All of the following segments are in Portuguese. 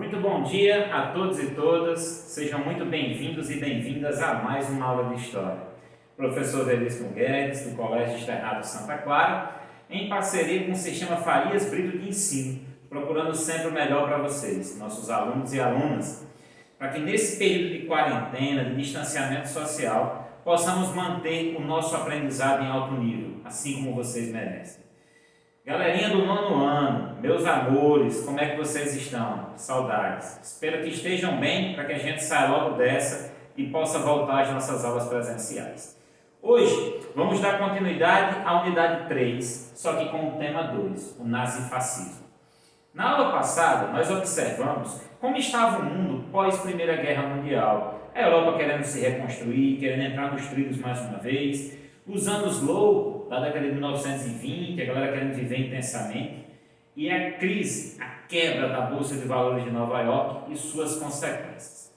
Muito bom dia a todos e todas, sejam muito bem-vindos e bem-vindas a mais uma aula de História. Professor Veríssimo Guedes, do Colégio Externado Santa Clara, em parceria com o Sistema Farias Brito de Ensino, procurando sempre o melhor para vocês, nossos alunos e alunas, para que nesse período de quarentena, de distanciamento social, possamos manter o nosso aprendizado em alto nível, assim como vocês merecem. Galerinha do nono ano, meus amores, como é que vocês estão? Saudades. Espero que estejam bem para que a gente saia logo dessa e possa voltar às nossas aulas presenciais. Hoje vamos dar continuidade à unidade 3, só que com o tema 2, o nazifascismo. Na aula passada, nós observamos como estava o mundo pós-Primeira Guerra Mundial. A Europa querendo se reconstruir, querendo entrar nos trilhos mais uma vez, os anos loucos da década de 1920, a galera querendo viver intensamente, e a crise, a quebra da Bolsa de Valores de Nova York e suas consequências.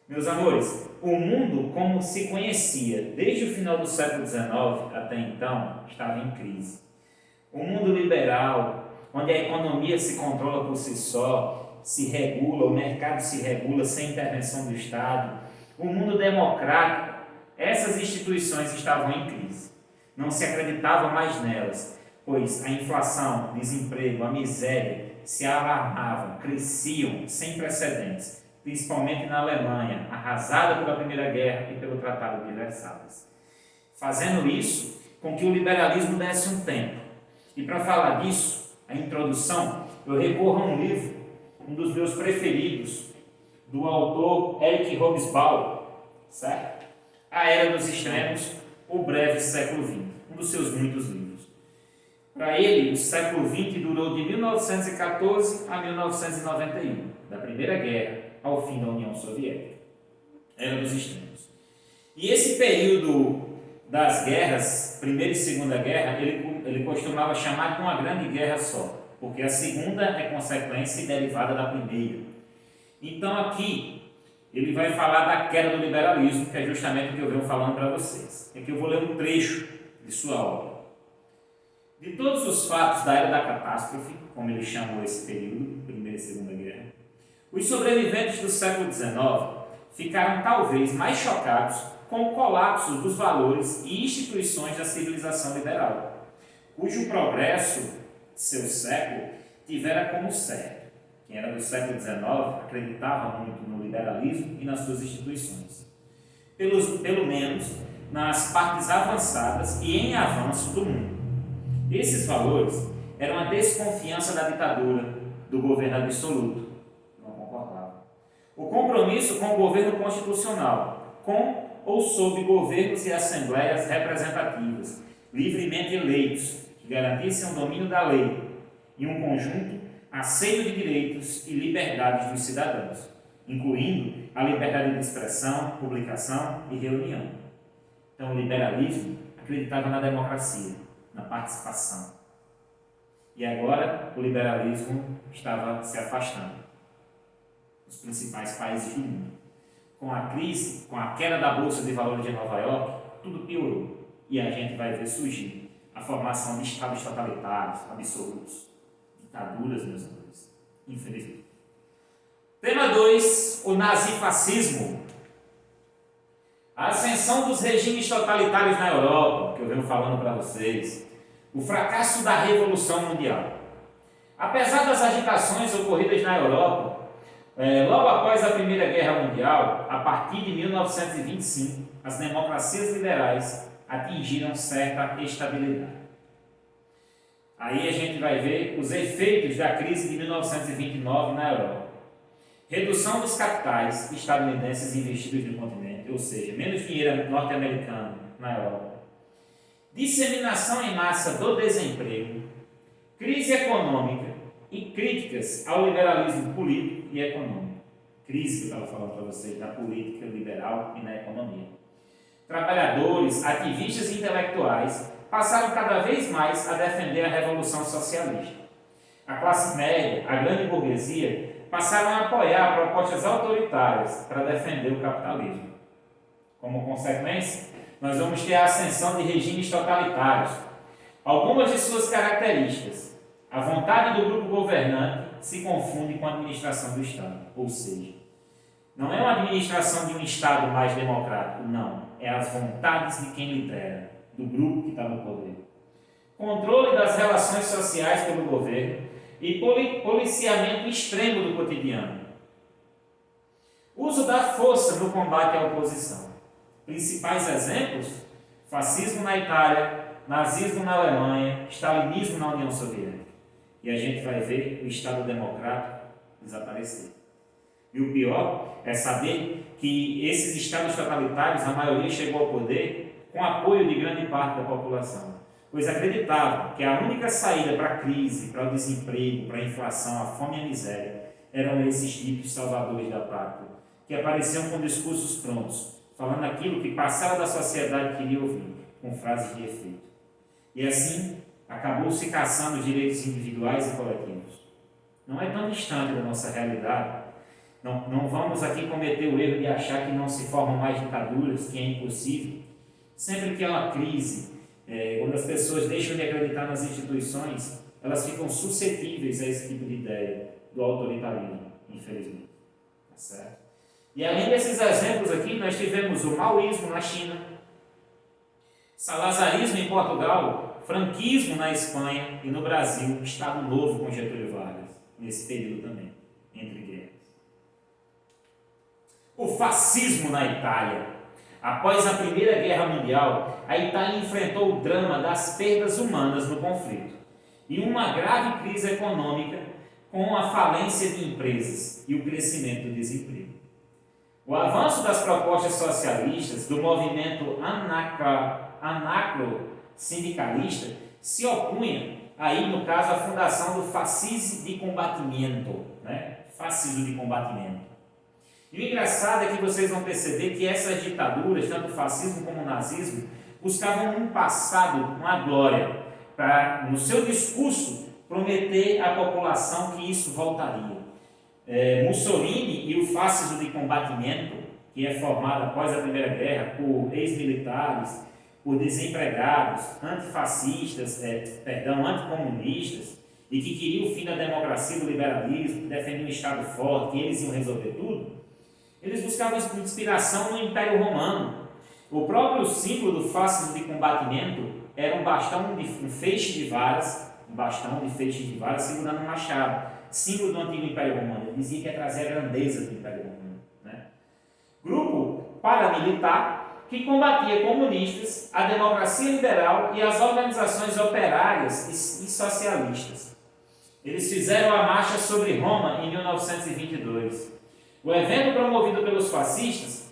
Meus amores, o mundo como se conhecia desde o final do século XIX até então estava em crise. O mundo liberal, onde a economia se controla por si só, se regula, o mercado se regula sem intervenção do Estado, o mundo democrático, essas instituições estavam em crise. Não se acreditava mais nelas, pois a inflação, o desemprego, a miséria se alarmavam, cresciam sem precedentes, principalmente na Alemanha, arrasada pela Primeira Guerra e pelo Tratado de Versalhes. Fazendo isso com que o liberalismo desse um tempo. E para falar disso, a introdução, eu recorro a um livro, um dos meus preferidos, do autor Erich Hobsbawm, certo? A Era dos Extremos, o Breve Século XX, um dos seus muitos livros. Para ele, o século XX durou de 1914 a 1991, da Primeira Guerra ao fim da União Soviética. Era dos Extremos. E esse período das guerras, Primeira e Segunda Guerra, ele costumava chamar de uma grande guerra só, porque a segunda é consequência e derivada da primeira. Então aqui, ele vai falar da queda do liberalismo, que é justamente o que eu venho falando para vocês. Aqui eu vou ler um trecho de sua obra. De todos os fatos da Era da Catástrofe, como ele chamou esse período, Primeira e Segunda Guerra, os sobreviventes do século XIX ficaram talvez mais chocados com o colapso dos valores e instituições da civilização liberal, cujo progresso de seu século tivera como certo. Quem era do século XIX acreditava muito no liberalismo e nas suas instituições. Pelo menos nas partes avançadas e em avanço do mundo. Esses valores eram a desconfiança da ditadura, do governo absoluto, não concordava. O compromisso com o governo constitucional, com ou sob governos e assembleias representativas, livremente eleitos, que garantissem o domínio da lei e um conjunto aceito de direitos e liberdades dos cidadãos, incluindo a liberdade de expressão, publicação e reunião. Então, o liberalismo acreditava na democracia, na participação. E agora, o liberalismo estava se afastando dos principais países do mundo. Com a crise, com a queda da Bolsa de Valores de Nova York, tudo piorou. E a gente vai ver surgir a formação de estados totalitários, absolutos. Ditaduras, meus amigos, infelizmente. Tema 2, o nazifascismo. A ascensão dos regimes totalitários na Europa, que eu venho falando para vocês. O fracasso da Revolução Mundial. Apesar das agitações ocorridas na Europa, logo após a Primeira Guerra Mundial, a partir de 1925, as democracias liberais atingiram certa estabilidade. Aí a gente vai ver os efeitos da crise de 1929 na Europa. Redução dos capitais estadunidenses investidos no continente, ou seja, menos dinheiro norte-americano na Europa. Disseminação em massa do desemprego, crise econômica e críticas ao liberalismo político e econômico. Crise que eu estava falando para vocês, da política liberal e na economia. Trabalhadores, ativistas e intelectuais passaram cada vez mais a defender a Revolução Socialista. A classe média, a grande burguesia, passaram a apoiar propostas autoritárias para defender o capitalismo. Como consequência, nós vamos ter a ascensão de regimes totalitários. Algumas de suas características: a vontade do grupo governante se confunde com a administração do Estado. Ou seja, não é uma administração de um Estado mais democrático, não. É as vontades de quem lidera, do grupo que está no poder. Controle das relações sociais pelo governo e policiamento extremo do cotidiano. Uso da força no combate à oposição. Principais exemplos: fascismo na Itália, nazismo na Alemanha, stalinismo na União Soviética. E a gente vai ver o Estado democrático desaparecer. E o pior é saber que esses estados totalitários, a maioria chegou ao poder com apoio de grande parte da população, pois acreditavam que a única saída para a crise, para o desemprego, para a inflação, a fome e a miséria, eram esses tipos salvadores da pátria, que apareciam com discursos prontos, falando aquilo que parcela da sociedade queria ouvir, com frases de efeito. E assim, acabou-se caçando os direitos individuais e coletivos. Não é tão distante da nossa realidade. Não vamos aqui cometer o erro de achar que não se formam mais ditaduras, que é impossível. Sempre que há uma crise, quando as pessoas deixam de acreditar nas instituições, elas ficam suscetíveis a esse tipo de ideia do autoritarismo, infelizmente. Tá certo? E além desses exemplos aqui, nós tivemos o maoísmo na China, salazarismo em Portugal, franquismo na Espanha e no Brasil, Estado Novo com Getúlio Vargas, nesse período também, entre guerras. O fascismo na Itália. Após a Primeira Guerra Mundial, a Itália enfrentou o drama das perdas humanas no conflito e uma grave crise econômica com a falência de empresas e o crescimento do desemprego. O avanço das propostas socialistas do movimento anarco-sindicalista se opunha, aí no caso, à fundação do Fascismo de Combatimento, Fascismo de Combatimento. E o engraçado é que vocês vão perceber que essas ditaduras, tanto o fascismo como o nazismo, buscavam um passado, uma glória, para, no seu discurso, prometer à população que isso voltaria. Mussolini e o Fascismo de Combatimento, que é formado após a Primeira Guerra por ex-militares, por desempregados, antifascistas, anticomunistas, e que queriam o fim da democracia e do liberalismo, que defendiam um Estado forte, que eles iam resolver tudo, eles buscavam inspiração no Império Romano. O próprio símbolo do Fascismo de Combatimento era um bastão, um feixe de varas, segurando um machado, símbolo do antigo Império Romano. Ele dizia que ia trazer a grandeza do Império Romano. Grupo paramilitar que combatia comunistas, a democracia liberal e as organizações operárias e socialistas. Eles fizeram a marcha sobre Roma em 1922. O evento promovido pelos fascistas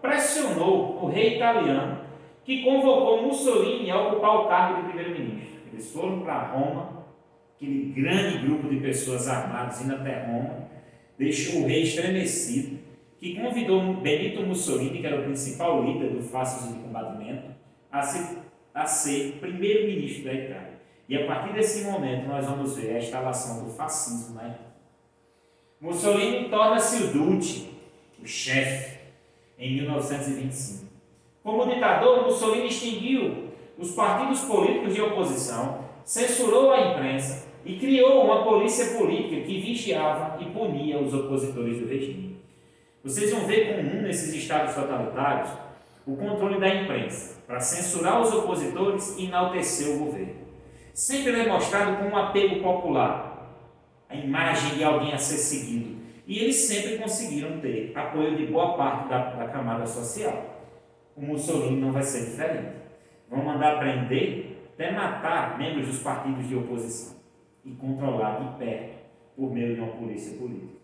pressionou o rei italiano, que convocou Mussolini a ocupar o cargo de primeiro-ministro. Eles foram para Roma, aquele grande grupo de pessoas armadas indo até Roma, deixou o rei estremecido, que convidou Benito Mussolini, que era o principal líder do Fascismo de Combatimento, a ser primeiro-ministro da Itália. E a partir desse momento nós vamos ver a instalação do fascismo na Itália. Mussolini torna-se o Duce, o chefe, em 1925. Como ditador, Mussolini extinguiu os partidos políticos de oposição, censurou a imprensa e criou uma polícia política que vigiava e punia os opositores do regime. Vocês vão ver comum nesses estados totalitários o controle da imprensa, para censurar os opositores e enaltecer o governo. Sempre é mostrado com um apego popular, a imagem de alguém a ser seguido. E eles sempre conseguiram ter apoio de boa parte da camada social. O Mussolini não vai ser diferente. Vão mandar prender, até matar membros dos partidos de oposição e controlar de perto por meio de uma polícia política.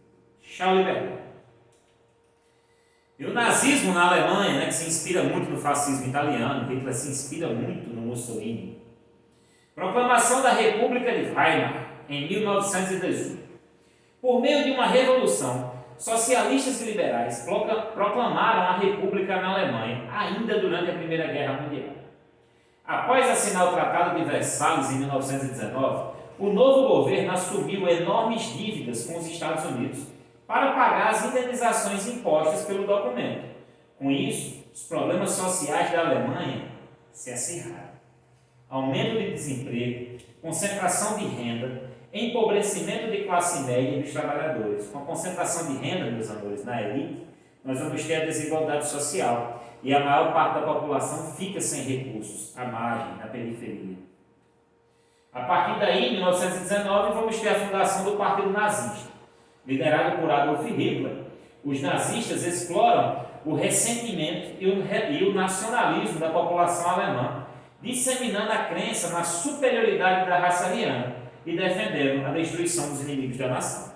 Tchau, liberdade. E o nazismo na Alemanha, que se inspira muito no fascismo italiano, Hitler se inspira muito no Mussolini. Proclamação da República de Weimar, em 1918. Por meio de uma revolução, socialistas e liberais proclamaram a República na Alemanha, ainda durante a Primeira Guerra Mundial. Após assinar o Tratado de Versalhes em 1919, o novo governo assumiu enormes dívidas com os Estados Unidos para pagar as indenizações impostas pelo documento. Com isso, os problemas sociais da Alemanha se acirraram. Aumento de desemprego, concentração de renda empobrecimento de classe média e dos trabalhadores. Com a concentração de renda, meus amores, na elite, nós vamos ter a desigualdade social e a maior parte da população fica sem recursos, à margem, na periferia. A partir daí, em 1919, vamos ter a fundação do Partido Nazista. Liderado por Adolf Hitler, os nazistas exploram o ressentimento e o nacionalismo da população alemã, disseminando a crença na superioridade da raça ariana e defendendo a destruição dos inimigos da nação.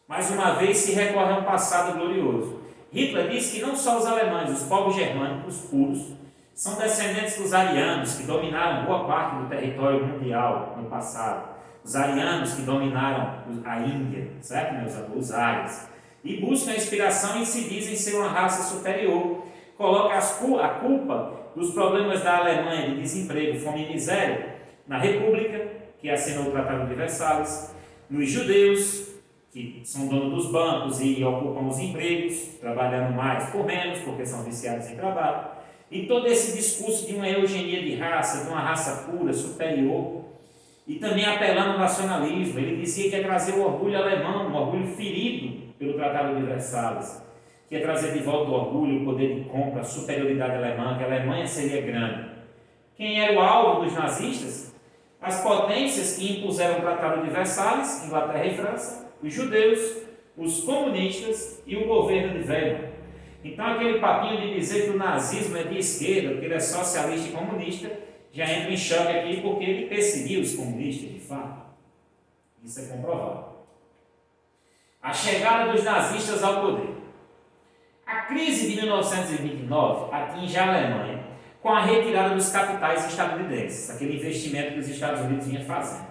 Mais uma vez se recorre a um passado glorioso. Hitler disse que não só os alemães, os povos germânicos puros, são descendentes dos arianos que dominaram boa parte do território mundial no passado. Os arianos que dominaram a Índia, certo, meus amigos? Os ários. E buscam a inspiração e se dizem ser uma raça superior. Coloca a culpa dos problemas da Alemanha de desemprego, fome e miséria na República, que assinou o Tratado de Versalhes, nos judeus, que são donos dos bancos e ocupam os empregos, trabalhando mais por menos, porque são viciados em trabalho. E todo esse discurso de uma eugenia de raça, de uma raça pura, superior, e também apelando ao nacionalismo. Ele dizia que ia trazer o orgulho alemão, um orgulho ferido pelo Tratado de Versalhes, que ia trazer de volta o orgulho, o poder de compra, a superioridade alemã, que a Alemanha seria grande. Quem era o alvo dos nazistas? As potências que impuseram o Tratado de Versalhes, Inglaterra e França, os judeus, os comunistas e o governo de Weimar. Então aquele papinho de dizer que o nazismo é de esquerda, que ele é socialista e comunista, já entra em choque aqui porque ele perseguiu os comunistas, de fato. Isso é comprovado. A chegada dos nazistas ao poder. A crise de 1929 atinge a Alemanha com a retirada dos capitais estadunidenses, aquele investimento que os Estados Unidos vinham fazendo.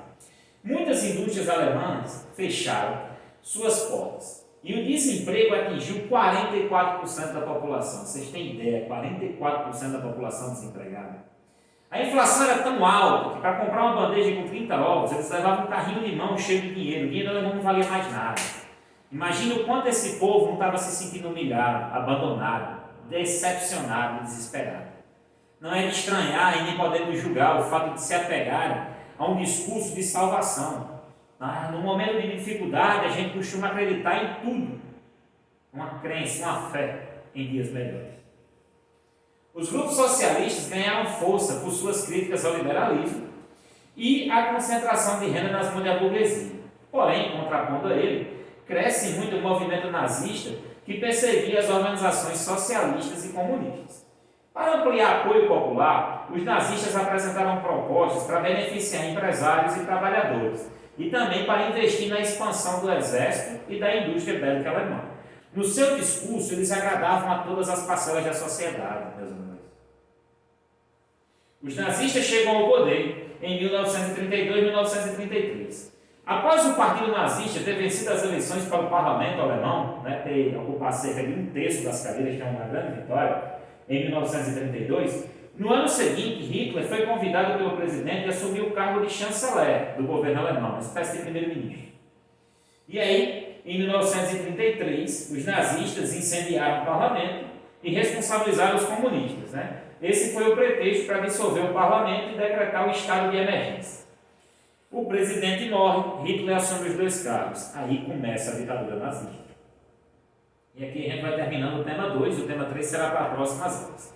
Muitas indústrias alemãs fecharam suas portas e o desemprego atingiu 44% da população. Vocês têm ideia, 44% da população desempregada. A inflação era tão alta que para comprar uma bandeja com 30 ovos, eles levavam um carrinho de mão cheio de dinheiro. O dinheiro alemão não valia mais nada. Imagina o quanto esse povo não estava se sentindo humilhado, abandonado, decepcionado, desesperado. Não é de estranhar e nem podemos julgar o fato de se apegarem a um discurso de salvação. No momento de dificuldade, a gente costuma acreditar em tudo. Uma crença, uma fé em dias melhores. Os grupos socialistas ganharam força por suas críticas ao liberalismo e à concentração de renda nas mãos da burguesia. Porém, contrapondo a ele, cresce muito o movimento nazista que perseguia as organizações socialistas e comunistas. Para ampliar apoio popular, os nazistas apresentaram propostas para beneficiar empresários e trabalhadores e também para investir na expansão do exército e da indústria bélica alemã. No seu discurso, eles agradavam a todas as parcelas da sociedade, meus amigos. Os nazistas chegam ao poder em 1932 e 1933. Após o partido nazista ter vencido as eleições para o parlamento alemão, ter ocupado cerca de 1/3 das cadeiras, que é uma grande vitória, em 1932, no ano seguinte, Hitler foi convidado pelo presidente a assumir o cargo de chanceler do governo alemão, uma espécie de primeiro-ministro. E aí, em 1933, os nazistas incendiaram o parlamento e responsabilizaram os comunistas. Esse foi o pretexto para dissolver o parlamento e decretar o estado de emergência. O presidente morre, Hitler assume os 2 cargos. Aí começa a ditadura nazista. E aqui a gente vai terminando o tema 2, o tema 3 será para as próximas aulas.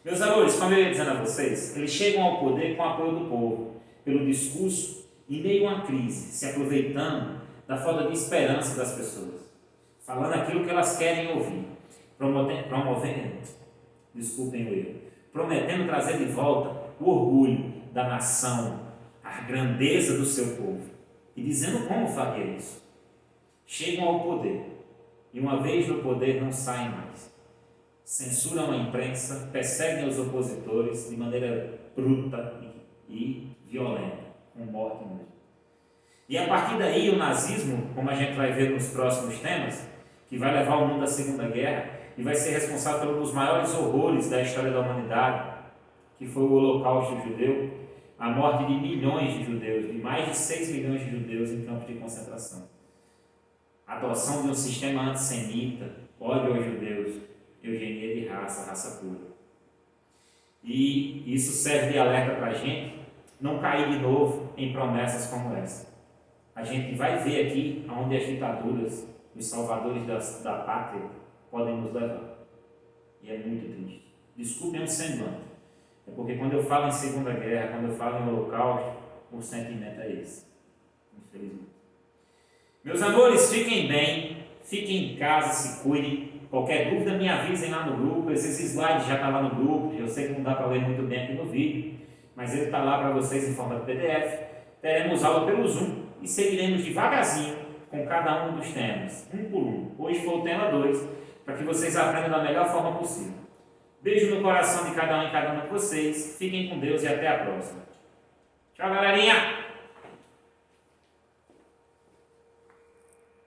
Meus amores, como eu ia dizendo a vocês, eles chegam ao poder com o apoio do povo, pelo discurso, em meio a uma crise, se aproveitando da falta de esperança das pessoas, falando aquilo que elas querem ouvir, prometendo trazer de volta o orgulho da nação, a grandeza do seu povo, e dizendo como faria isso. Chegam ao poder, e uma vez no poder não saem mais. Censuram a imprensa, perseguem os opositores de maneira bruta e violenta, com morte mesmo. E a partir daí o nazismo, como a gente vai ver nos próximos temas, que vai levar o mundo à Segunda Guerra e vai ser responsável por um dos maiores horrores da história da humanidade, que foi o Holocausto judeu, a morte de milhões de judeus, de mais de 6 milhões de judeus em campos de concentração. A adoção de um sistema antissemita, ódio aos judeus, eugenia de raça, raça pura. E isso serve de alerta para a gente não cair de novo em promessas como essa. a gente vai ver aqui aonde as ditaduras, os salvadores da pátria, podem nos levar. E é muito triste. Desculpem o semblante. É porque quando eu falo em Segunda Guerra, quando eu falo em Holocausto, o sentimento é esse. Infelizmente. Meus amores, fiquem bem, fiquem em casa, se cuidem. Qualquer dúvida me avisem lá no grupo. Esses slides já estão lá no grupo. Eu sei que não dá para ler muito bem aqui no vídeo, mas ele está lá para vocês em forma de PDF. Teremos aula pelo Zoom e seguiremos devagarzinho com cada um dos temas, um por um. Hoje foi o tema 2, para que vocês aprendam da melhor forma possível. Beijo no coração de cada um e cada uma de vocês. Fiquem com Deus e até a próxima. Tchau, galerinha!